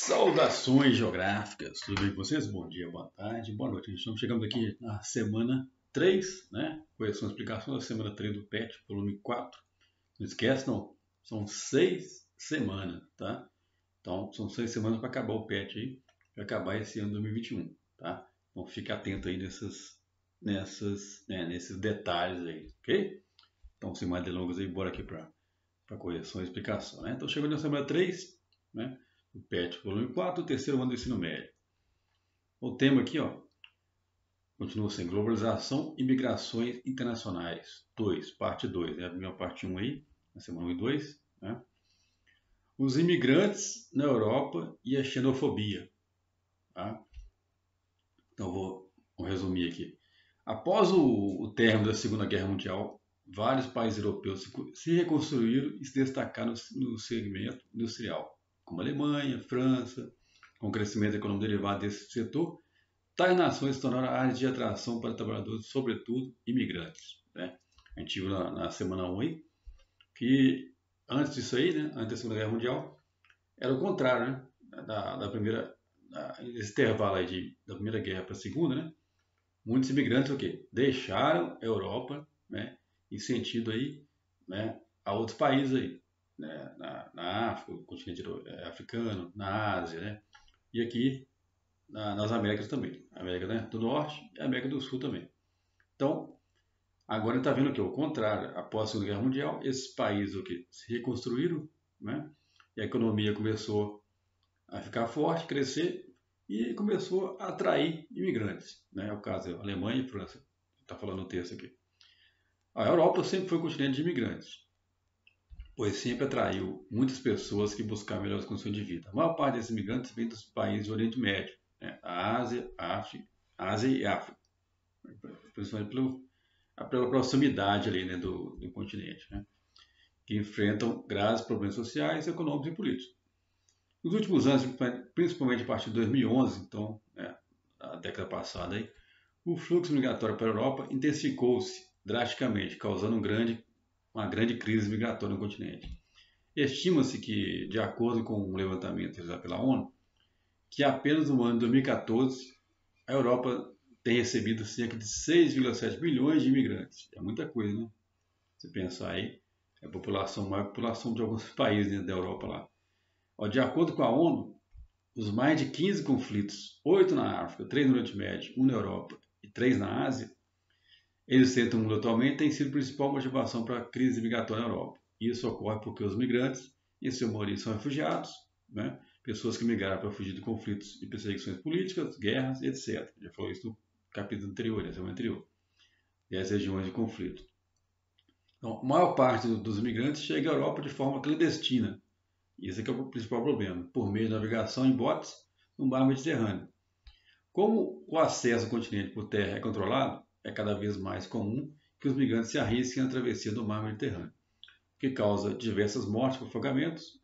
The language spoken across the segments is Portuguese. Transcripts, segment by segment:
Saudações geográficas, tudo bem com vocês? Bom dia, boa tarde, boa noite. Estamos chegando aqui na semana 3, né? Correção e explicação da semana 3 do PET, volume 4. Não esquece, não, são 6 semanas, tá? Então, são 6 semanas para acabar o PET aí, para acabar esse ano de 2021, tá? Então, fique atento aí nesses detalhes aí, ok? Então, sem mais delongas aí, bora aqui para correção e explicação, né? Então, chegando na semana 3, né? O PET, volume 4, o terceiro ano do ensino médio. O tema aqui, ó, continua sendo globalização e migrações internacionais. 2, parte 2, né? A primeira parte 1 aí, na semana 1 e 2, né? Os imigrantes na Europa e a xenofobia, tá? Então, vou resumir aqui. Após o término da Segunda Guerra Mundial, vários países europeus se reconstruíram e se destacaram no segmento industrial, como a Alemanha, França, com o crescimento econômico derivado desse setor. Tais nações se tornaram áreas de atração para trabalhadores, sobretudo imigrantes, né? A gente viu na semana 1 aí, que antes disso aí, né, antes da Segunda Guerra Mundial, era o contrário, né? Esse intervalo aí da Primeira Guerra para a Segunda, né? Muitos imigrantes o quê? Deixaram a Europa, né, em sentido aí, né, a outros países aí, né, na África, o continente africano, na Ásia, né, e aqui nas Américas também, América, né, do Norte e América do Sul também. Então, agora está vendo o que? O contrário, após a Segunda Guerra Mundial, esses países o quê? Se reconstruíram, né, e a economia começou a ficar forte, crescer, e começou a atrair imigrantes, né? É o caso da Alemanha e França, está falando o texto aqui. A Europa sempre foi um continente de imigrantes, pois sempre atraiu muitas pessoas que buscavam melhores condições de vida. A maior parte desses imigrantes vem dos países do Oriente Médio, né? A Ásia e África, principalmente pela proximidade ali, né, do continente, né? Que enfrentam graves problemas sociais, econômicos e políticos. Nos últimos anos, principalmente a partir de 2011, então, né, a década passada, aí, o fluxo migratório para a Europa intensificou-se drasticamente, causando uma grande crise migratória no continente. Estima-se que, de acordo com um levantamento realizado pela ONU, que apenas no ano de 2014 a Europa tem recebido cerca de 6,7 milhões de imigrantes. É muita coisa, né? Se pensar aí, é a maior população de alguns países, né, da Europa lá. De acordo com a ONU, os mais de 15 conflitos, 8 na África, 3 no Oriente Médio, 1 na Europa e 3 na Ásia, existentes no mundo atualmente, têm sido a principal motivação para a crise migratória na Europa. Isso ocorre porque os migrantes, em sua maioria, são refugiados, né? Pessoas que migraram para fugir de conflitos e perseguições políticas, guerras, etc. Já falou isso no capítulo anterior, na semana anterior, e as regiões de conflito. Então, a maior parte dos imigrantes chega à Europa de forma clandestina. Esse é o principal problema, por meio de navegação em botes no mar Mediterrâneo. Como o acesso ao continente por terra é controlado, é cada vez mais comum que os migrantes se arrisquem na travessia do mar Mediterrâneo, o que causa diversas mortes por afogamentos.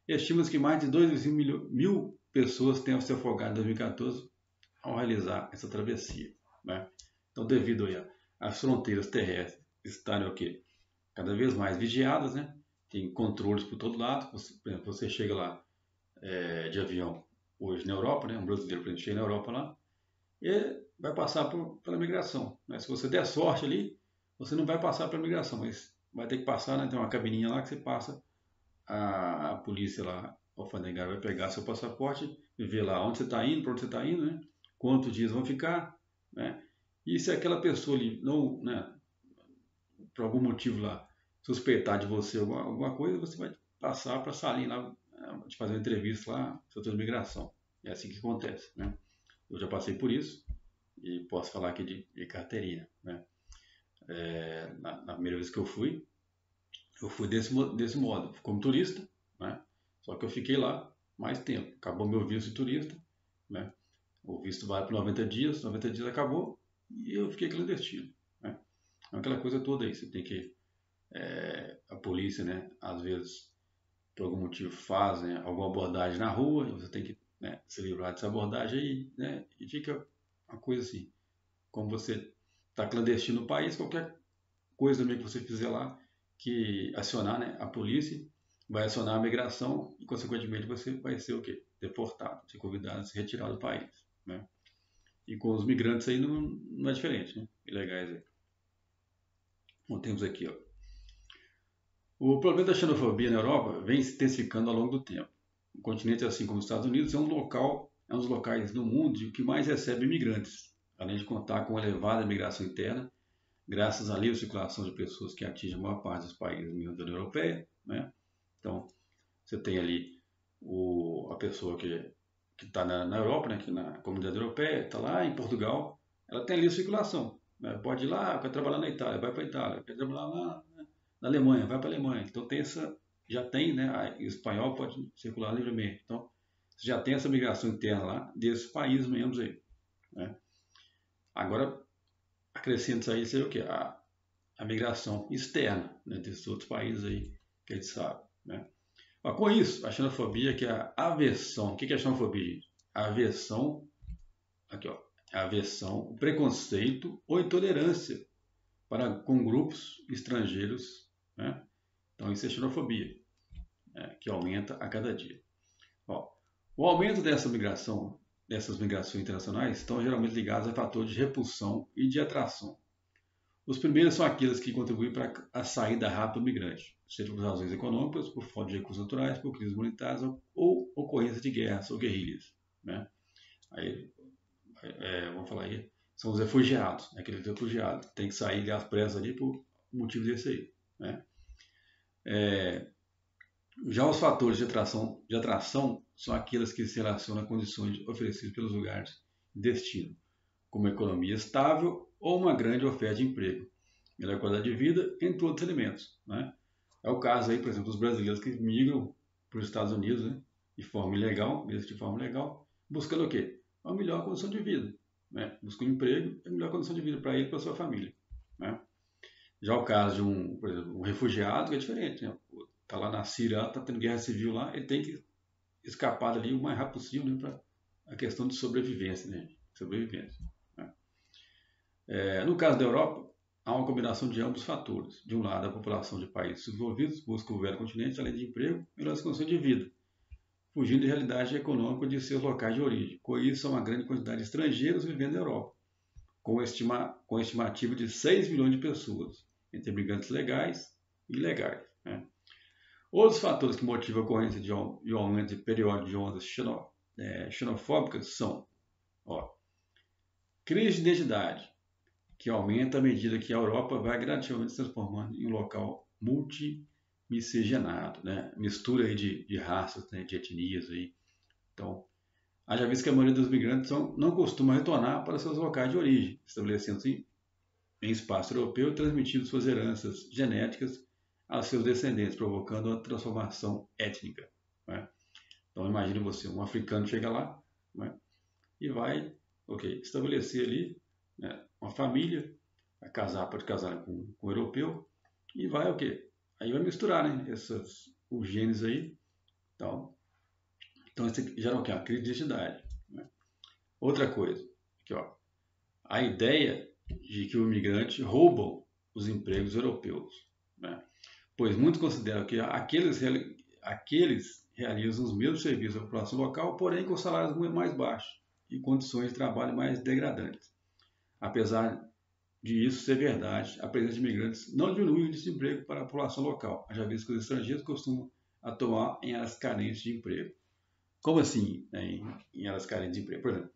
Estima-se que mais de 2,5 mil pessoas tenham se afogado em 2014 ao realizar essa travessia, né? Então, devido às fronteiras terrestres estarem o quê? Cada vez mais vigiadas, né? Tem controles por todo lado. Por exemplo, você chega lá de avião hoje na Europa, né? Um brasileiro, por exemplo, chega na Europa lá, e vai passar pela migração, né? Se você der sorte ali, você não vai passar pela migração, mas vai ter que passar, né? Tem uma cabininha lá que você passa, a polícia lá, o alfandegário vai pegar seu passaporte e ver lá onde você está indo, para onde você está indo, né? Quantos dias vão ficar, né? E se aquela pessoa ali não, né, por algum motivo lá, suspeitar de você alguma coisa, você vai passar para a salinha lá, de fazer uma entrevista lá, setor de migração. É assim que acontece, né? Eu já passei por isso e posso falar aqui de carteirinha, né? Na primeira vez que eu fui desse modo, como turista, né? Só que eu fiquei lá mais tempo. Acabou meu visto de turista, né? O visto vale por 90 dias acabou e eu fiquei clandestino, né? Aquela coisa toda aí, você tem que a polícia, né, às vezes, por algum motivo, faz, né, alguma abordagem na rua, e você tem que, né, se livrar dessa abordagem aí, né, e fica uma coisa assim, como você está clandestino no país, qualquer coisa também que você fizer lá, que acionar, né, a polícia, vai acionar a migração e, consequentemente, você vai ser o quê? deportados, ser convidados a se retirar do país, né? E com os migrantes aí não é diferente, né? Ilegais aí. Bom, temos aqui, ó. O problema da xenofobia na Europa vem se intensificando ao longo do tempo. O continente, assim como os Estados Unidos, é um dos locais do mundo que mais recebe imigrantes, além de contar com elevada migração interna, graças à livre circulação de pessoas que atinge a maior parte dos países da União Europeia, né? Então, você tem ali a pessoa que está na Europa, né, que na comunidade europeia, está lá em Portugal, ela tem livre circulação, né? Pode ir lá, quer trabalhar na Itália, vai para a Itália, quer trabalhar lá, né, na Alemanha, vai para a Alemanha. Então já tem, né, o espanhol pode circular livremente. Então, você já tem essa migração interna lá desses países mesmo aí, né? Agora, acrescenta aí seria o quê? A migração externa, né, desses outros países aí que a gente sabe, né? Mas com isso, a xenofobia, que é a aversão. O que é a xenofobia, gente? A aversão, aqui ó, a aversão, o preconceito ou intolerância com grupos estrangeiros, né? Então isso é xenofobia, né, que aumenta a cada dia. Ó, o aumento dessas migrações internacionais estão geralmente ligadas a fatores de repulsão e de atração. Os primeiros são aqueles que contribuem para a saída rápida do migrante, seja por razões econômicas, por falta de recursos naturais, por crises humanitárias ou ocorrência de guerras ou guerrilhas, né? Aí, vamos falar aí, são os refugiados, né? Aqueles refugiados, tem que sair às pressas ali por motivo desse aí, né? Já os fatores de atração são aqueles que se relacionam a condições oferecidas pelos lugares de destino, como economia estável ou uma grande oferta de emprego, melhor qualidade de vida, entre outros elementos, né? É o caso aí, por exemplo, dos brasileiros que migram para os Estados Unidos, né, de forma ilegal, mesmo de forma legal, buscando o quê? Uma melhor condição de vida, né? Buscando um emprego e melhor condição de vida para ele e para sua família, né? Já o caso de por exemplo, um refugiado, que é diferente, né? Está lá na Síria, está tendo guerra civil lá, ele tem que escapar dali o mais rápido possível, né, para a questão de sobrevivência, né? Sobrevivência, né? No caso da Europa, há uma combinação de ambos fatores. De um lado, a população de países desenvolvidos busca o velho continente, além de emprego, melhores condições de vida, fugindo da realidade econômica de seus locais de origem. Com isso, há uma grande quantidade de estrangeiros vivendo na Europa, com estimativa de 6 milhões de pessoas, entre imigrantes legais e ilegais, né? Outros fatores que motivam a ocorrência de um aumento de periódico de ondas xenofóbicas são, ó, crise de identidade, que aumenta à medida que a Europa vai gradativamente se transformando em um local multimiscigenado, né? Mistura aí de raças, né? De etnias aí. Então, haja visto que a maioria dos migrantes não costuma retornar para seus locais de origem, estabelecendo-se em espaço europeu e transmitindo suas heranças genéticas aos seus descendentes, provocando uma transformação étnica, né? Então, imagine você, um africano chega lá, né, e vai, estabelecer ali, né, uma família, pode casar com um europeu, e vai Aí vai misturar, né, os genes aí. Então isso aqui gera o quê? Uma crise de identidade, né? Outra coisa, aqui, ó, a ideia de que o imigrante rouba os empregos europeus, né? Pois muitos consideram que aqueles realizam os mesmos serviços da população local, porém com salários muito mais baixos e condições de trabalho mais degradantes. Apesar de isso ser verdade, a presença de imigrantes não diminui o desemprego para a população local, já visto que os estrangeiros costumam atuar em áreas carentes de emprego. Como assim, né, em áreas carentes de emprego? Por exemplo,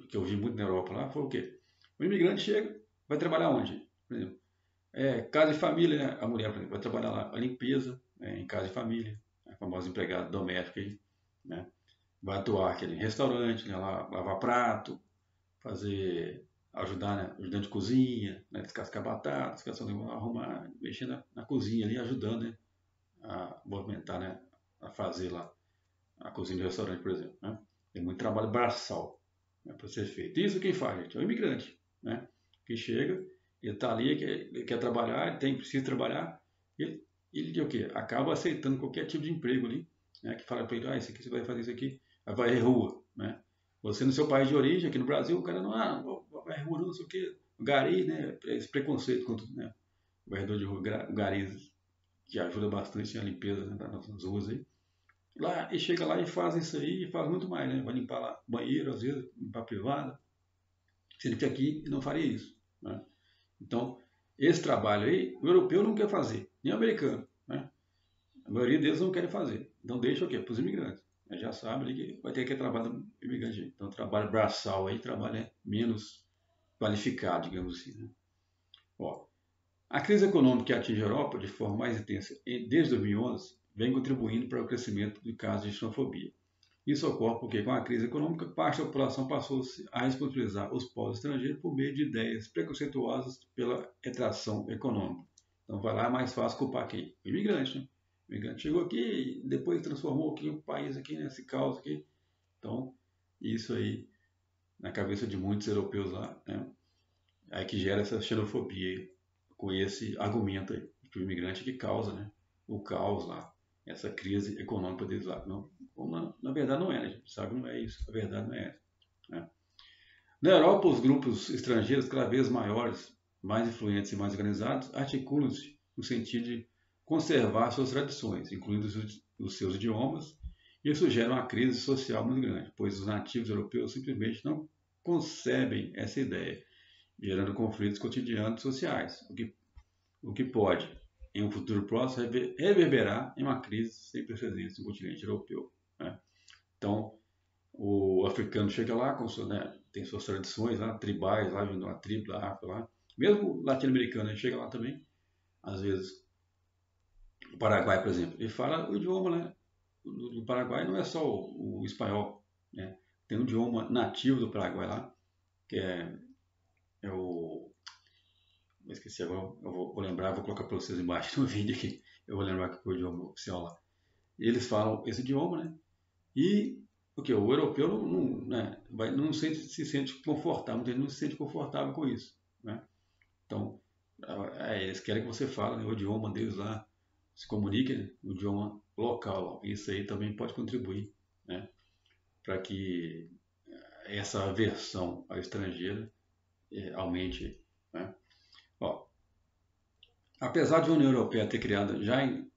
que eu vi muito na Europa lá, foi o quê? O imigrante chega, vai trabalhar onde? Por exemplo, casa de família, né? A mulher, por exemplo, vai trabalhar lá, a limpeza, né, em casa de família, a famosa empregada doméstica aí, né? Vai atuar aquele restaurante, né, lá, lavar prato, ajudar, né, ajudante de cozinha, né, descascar batata, arrumar, mexer na cozinha ali, ajudando, né, a movimentar, né, a fazer lá a cozinha do restaurante, por exemplo, né? Tem muito trabalho braçal, né, para ser feito. Isso quem faz, gente? É o imigrante, né? Que chega, ele está ali, ele quer trabalhar, precisa trabalhar, ele o quê? Acaba aceitando qualquer tipo de emprego ali, né? Que fala para ele, isso aqui você vai fazer isso aqui, vai rua, né? Você no seu país de origem, aqui no Brasil, o cara não vai rua, não sei o quê, gari, né? Esse preconceito contra, né, o varredor de rua, garis, que ajuda bastante a limpeza, né, das nossas ruas aí. lá, e chega lá e faz isso aí, e faz muito mais, né? Vai limpar lá banheiro, às vezes, limpar privada, sendo que aqui não faria isso, né? Então, esse trabalho aí, o europeu não quer fazer, nem o americano, né? A maioria deles não querem fazer. Então, deixa o quê? Para os imigrantes. Já sabe ali que vai ter aquele trabalho do imigrante. Então, trabalho braçal aí, trabalho menos qualificado, digamos assim, né? Ó, a crise econômica que atinge a Europa de forma mais intensa desde 2011 vem contribuindo para o crescimento de casos de xenofobia. Isso ocorre porque, com a crise econômica, parte da população passou a responsabilizar os povos estrangeiros por meio de ideias preconceituosas pela atração econômica. Então, vai lá, é mais fácil culpar quem? O imigrante, né? O imigrante chegou aqui e depois transformou aqui o país aqui nesse caos aqui. Então, isso aí, na cabeça de muitos europeus lá, né? Aí que gera essa xenofobia com esse argumento aí, que o imigrante é que causa, né, o caos lá, essa crise econômica deles lá. Não, na verdade não é, né? A gente sabe que não é isso, a verdade não é essa, né? Na Europa, os grupos estrangeiros cada vez maiores, mais influentes e mais organizados, articulam-se no sentido de conservar suas tradições, incluindo os seus idiomas, e isso gera uma crise social muito grande, pois os nativos europeus simplesmente não concebem essa ideia, gerando conflitos cotidianos sociais, o que pode, em um futuro próximo, reverberar em uma crise sem precedentes no continente europeu, né? Então, o africano chega lá, né, tem suas tradições lá, tribais, lá vindo uma tribo da África lá. Mesmo o latino-americano chega lá também, às vezes. O Paraguai, por exemplo, ele fala o idioma, né? Do Paraguai não é só o espanhol, né? Tem um idioma nativo do Paraguai lá, que é o... Eu esqueci agora, eu vou lembrar, vou colocar para vocês embaixo no vídeo aqui. Eu vou lembrar que foi o idioma oficial lá. Eles falam esse idioma, né? E porque o europeu né, não se sente confortável, não se sente confortável com isso, né? Então, eles querem que você fale, né, o idioma deles lá, se comunique, né, o idioma local. Isso aí também pode contribuir, né, para que essa aversão ao estrangeiro aumente, né? Ó, apesar de a União Europeia ter criado já em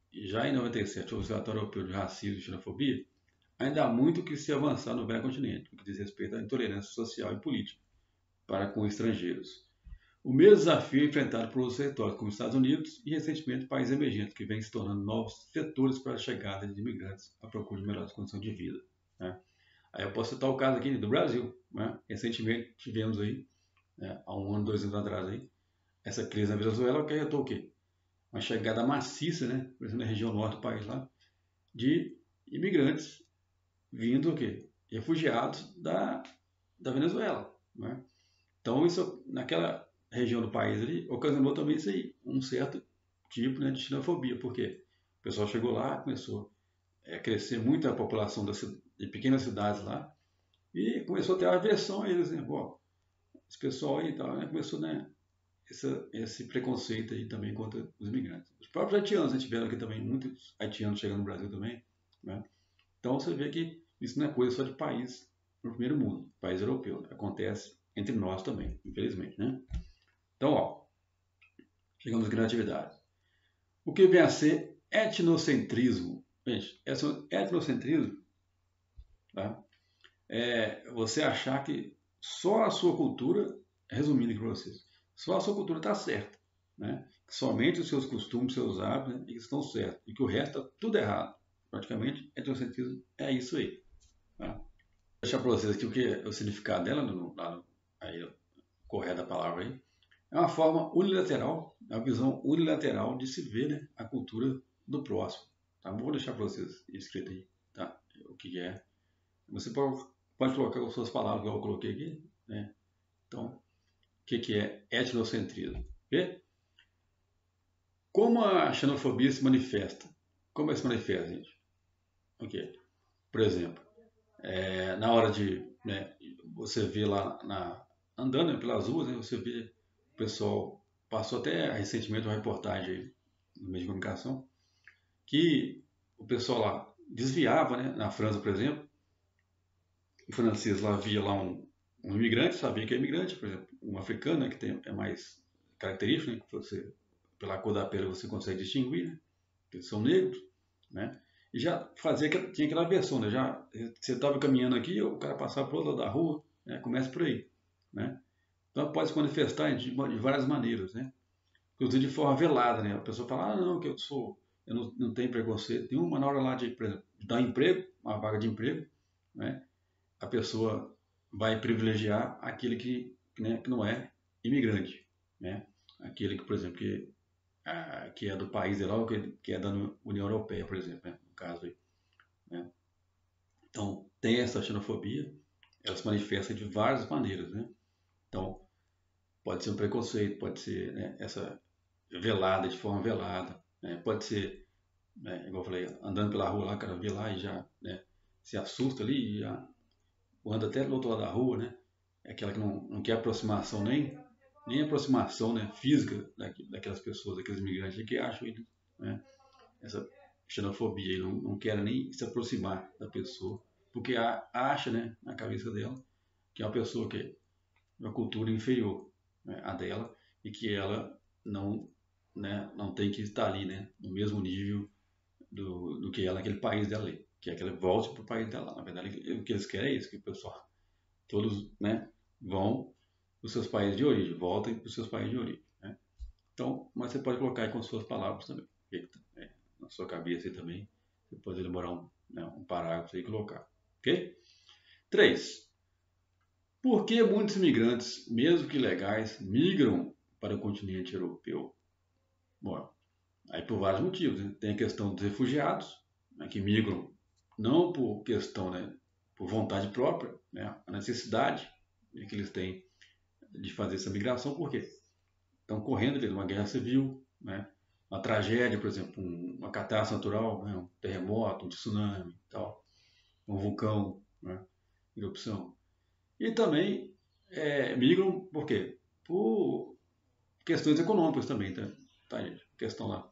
97 o Observatório Europeu de Racismo e Xenofobia, ainda há muito que se avançar no velho continente, no que diz respeito à intolerância social e política para com estrangeiros. O mesmo desafio é enfrentado por outros territórios, como os Estados Unidos e, recentemente, países emergentes, que vêm se tornando novos setores para a chegada de imigrantes à procura de melhores condições de vida, né? Aí eu posso citar o caso aqui do Brasil, né? Recentemente tivemos aí, né, há um ano, 2 anos atrás, aí, essa crise na Venezuela, que acarretou o quê? Uma chegada maciça, né, por exemplo, na região norte do país lá, de imigrantes vindo o quê? Refugiados da Venezuela, né? Então, isso, naquela região do país ali, ocasionou também isso aí, um certo tipo, né, de xenofobia, porque o pessoal chegou lá, começou a crescer muito a população de pequenas cidades lá, e começou a ter aversão a eles, né? Pô, esse pessoal aí e tal, né? Começou, né, esse preconceito aí também contra os imigrantes. Os próprios haitianos, a gente tiveram aqui também muitos haitianos chegando no Brasil também, né? Então você vê que isso não é coisa só de país no primeiro mundo, país europeu. Acontece entre nós também, infelizmente, né? Então, ó, chegamos à criatividade. O que vem a ser etnocentrismo? Gente, etnocentrismo, tá? É você achar que só a sua cultura, resumindo aqui para vocês, só a sua cultura está certa, né? Que somente os seus costumes, seus hábitos, né, estão certos e que o resto está tudo errado. Praticamente, etnocentrismo é isso aí, tá? Vou deixar para vocês aqui o significado dela, aí, correto da palavra aí. É uma forma unilateral, é uma visão unilateral de se ver, né, a cultura do próximo. Tá? Vou deixar para vocês escrito aí, tá? O que é. Você pode colocar as suas palavras que eu coloquei aqui, né? Então, o que é etnocentrismo? E como a xenofobia se manifesta? Como ela se manifesta, gente? Ok. Por exemplo, na hora de, né, você vê lá andando, né, pelas ruas, né, você vê o pessoal, passou até recentemente uma reportagem no meio de comunicação, que o pessoal lá desviava, né, na França, por exemplo, o francês lá via lá um imigrante, sabia que é imigrante, por exemplo, um africano, né, que é mais característico, né, que você, pela cor da pele você consegue distinguir, né, que eles são negros, né, e já fazia, tinha aquela versão, né? Já, você estava caminhando aqui, o cara passava por outro lado da rua, né? Começa por aí, né? Então pode se manifestar de várias maneiras, né? Inclusive de forma velada, né? A pessoa fala, não, que eu não tenho preconceito nenhum, mas na hora lá de, por exemplo, de dar emprego, uma vaga de emprego, né? A pessoa vai privilegiar aquele né, que não é imigrante, né? Aquele que, por exemplo, que é do país de lá, ou que é da União Europeia, por exemplo, né? No caso aí, né? Então, tem essa xenofobia, ela se manifesta de várias maneiras, né? Então, pode ser um preconceito, pode ser, né, essa velada, de forma velada, né? Pode ser, né, igual eu falei, andando pela rua lá, o cara vê lá e já, né, se assusta ali e já anda até do outro lado da rua, né? É aquela que não quer aproximação nem aproximação, né, física daquelas pessoas, daqueles imigrantes que acham ele, né, essa xenofobia, não quer nem se aproximar da pessoa, porque acha, né, na cabeça dela que é uma pessoa que é uma cultura inferior, né, à dela e que ela não, né, não tem que estar ali, né, no mesmo nível do que ela naquele país dela ali, que é que ela volte para o país dela. Na verdade, o que eles querem é isso, que o pessoal, todos, né, vão para os seus países de origem, voltem para os seus países de origem, né? Então, mas você pode colocar aí com suas palavras também, na sua cabeça aí também, você pode elaborar né, um parágrafo aí e colocar, ok? 3. Por que muitos imigrantes, mesmo que legais, migram para o continente europeu? Bom, aí por vários motivos, né? Tem a questão dos refugiados, né, que migram não por questão, né, por vontade própria, né, a necessidade, né, que eles têm de fazer essa migração, por quê? Estão correndo de uma guerra civil, né, uma tragédia, por exemplo, uma catástrofe natural, né, um terremoto, um tsunami, tal, um vulcão, né, erupção. E também migram por quê? Por questões econômicas também, tá gente? Questão lá,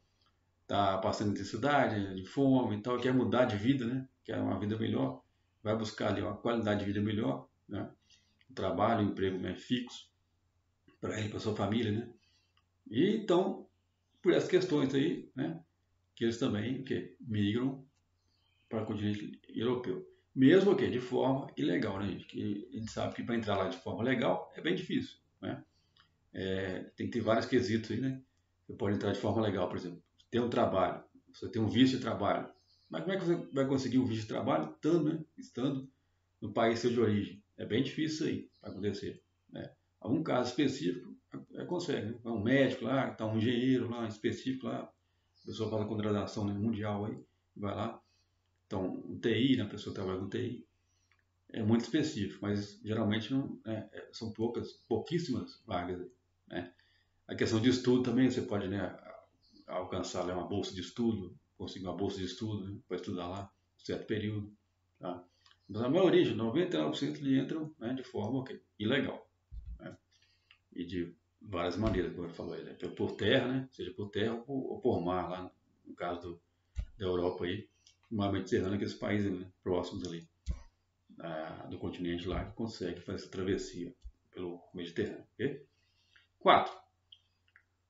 tá passando necessidade, de fome e tal, quer mudar de vida, né? Quer uma vida melhor, vai buscar ali uma qualidade de vida melhor, né? Um trabalho, um emprego, né, fixo para ele, para sua família, né? E então, por essas questões aí, né, que eles também migram para o continente europeu. Mesmo que de forma ilegal, né, gente? Que a gente sabe que para entrar lá de forma legal é bem difícil, né? Tem que ter vários quesitos aí, né? Você pode entrar de forma legal, por exemplo, ter um trabalho, você tem um visto de trabalho. Mas como é que você vai conseguir um visto de trabalho estando no país seu de origem? É bem difícil isso aí para acontecer, né? Algum caso específico consegue, né? Um médico lá, tá um engenheiro lá específico lá, a pessoa faz a contratação, né, mundial aí, vai lá. Então, um TI, né, a pessoa trabalha com TI, é muito específico, mas geralmente não, são pouquíssimas vagas, né? A questão de estudo também, você pode, né, alcançar uma bolsa de estudo, conseguir uma bolsa de estudo, né, para estudar lá um certo período, tá? Mas a maioria, 99% eles entram, né, de forma ilegal, né? E de várias maneiras, como eu falei, né? Por terra, né? Seja por terra ou por mar, lá no caso da Europa aí, o mar Mediterrâneo, aqueles países, né, próximos ali do continente lá, que conseguem fazer essa travessia pelo Mediterrâneo, ok? 4.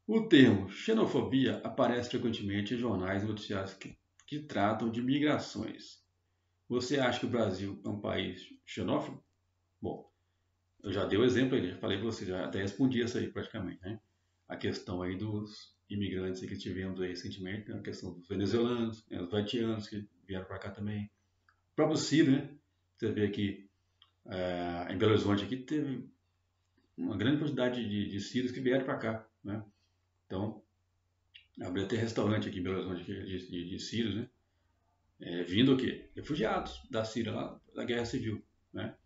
O termo xenofobia aparece frequentemente em jornais e noticiários que tratam de migrações. Você acha que o Brasil é um país xenófobo? Bom, eu já dei o exemplo aí, já falei para você, já até respondi isso aí praticamente, né? A questão aí dos imigrantes que tivemos aí recentemente, né? A questão dos venezuelanos, né? Os haitianos que vieram para cá também. O próprio Ciro, né? Você vê aqui em Belo Horizonte aqui teve uma grande quantidade de sírios que vieram para cá, né? Então, abriu até restaurante aqui em Belo Horizonte de sírios, né? Vindo o quê? Refugiados da Síria, lá da Guerra Civil, né?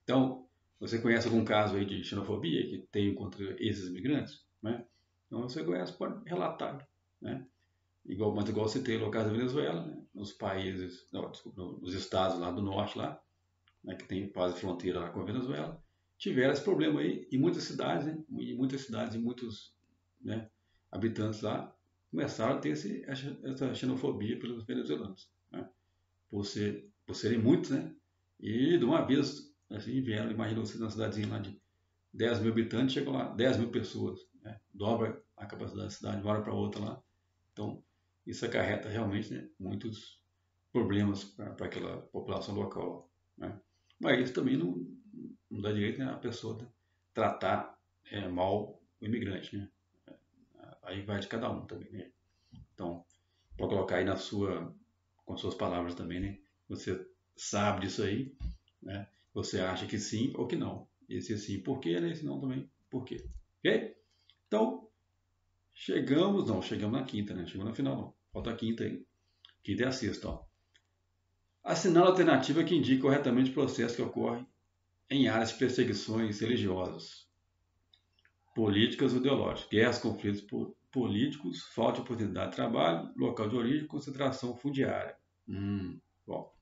Então, você conhece algum caso aí de xenofobia que tem contra esses imigrantes, né? Então, você conhece, pode relatar, né? Mas igual você tem no caso da Venezuela, né? Nos países, não, desculpa, nos estados lá do norte, lá, né? Que tem quase fronteira lá com a Venezuela, tiveram esse problema aí em muitas cidades, né? Em muitas cidades, em muitos, né, habitantes lá, começaram a ter essa xenofobia pelos venezuelanos, né? Por serem muitos, né? E de uma vez, assim, vieram, imagina você numa cidadezinha lá de 10 mil habitantes, chegam lá 10 mil pessoas, né? Dobra a capacidade da cidade de uma hora para outra lá. Então, isso acarreta realmente, né, muitos problemas para aquela população local, né? Mas isso também não dá direito, né, a pessoa tratar mal o imigrante, né? Aí vai de cada um também, né? Então, pode colocar aí com suas palavras também, né? Você sabe disso aí, né? Você acha que sim ou que não. E se sim, por quê, né? E se não também, por quê. Ok? Então, chegamos na quinta, né? Chegamos na final, não. Falta a quinta aí. Quinta é a sexta, ó. Assinala a alternativa que indica corretamente o processo que ocorre em áreas de perseguições religiosas, políticas ou ideológicas, guerras, conflitos políticos, falta de oportunidade de trabalho, local de origem, concentração fundiária. Bom,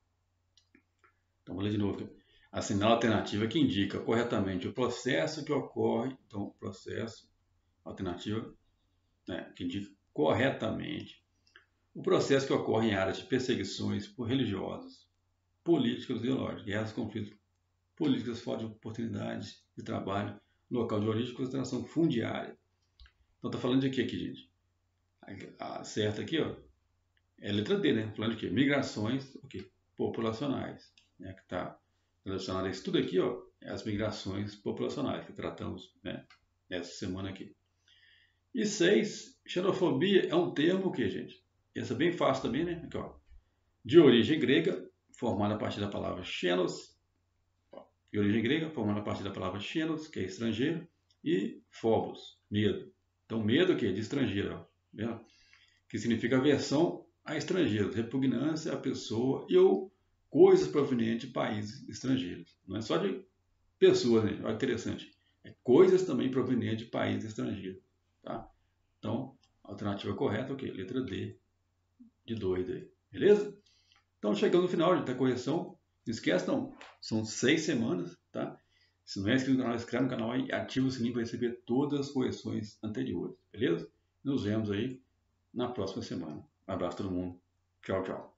então vou ler de novo aqui. Assinala a alternativa que indica corretamente o processo que ocorre, então processo, alternativa, né, que indica corretamente o processo que ocorre em áreas de perseguições por religiosas, políticas ou ideológicas, guerras, conflitos políticas, falta de oportunidades de trabalho, local de origem, concentração fundiária. Então está falando de quê aqui, gente? A certa aqui, ó, é a letra D, né? Falando de quê? Migrações populacionais, né? Que está relacionado a isso tudo aqui, ó, é as migrações populacionais que tratamos, né, essa semana aqui. E 6, xenofobia é um termo que, gente? Essa é bem fácil também, né? Aqui, ó, de origem grega, formada a partir da palavra xenos, de origem grega, formando a partir da palavra xenos, que é estrangeiro, e phobos, medo. Então, medo que é de estrangeiro, ó, que significa aversão a estrangeiros, repugnância à pessoa e ou coisas provenientes de países estrangeiros. Não é só de pessoas, né? Olha que interessante. É coisas também provenientes de países estrangeiros. Tá? Então, a alternativa correta é o quê? Letra D, de doido aí. Beleza? Então, chegando no final da correção, não esquece não, são 6 semanas, tá? Se não é inscrito no canal, inscreve no canal e ativa o sininho para receber todas as correções anteriores, beleza? Nos vemos aí na próxima semana. Um abraço a todo mundo. Tchau, tchau.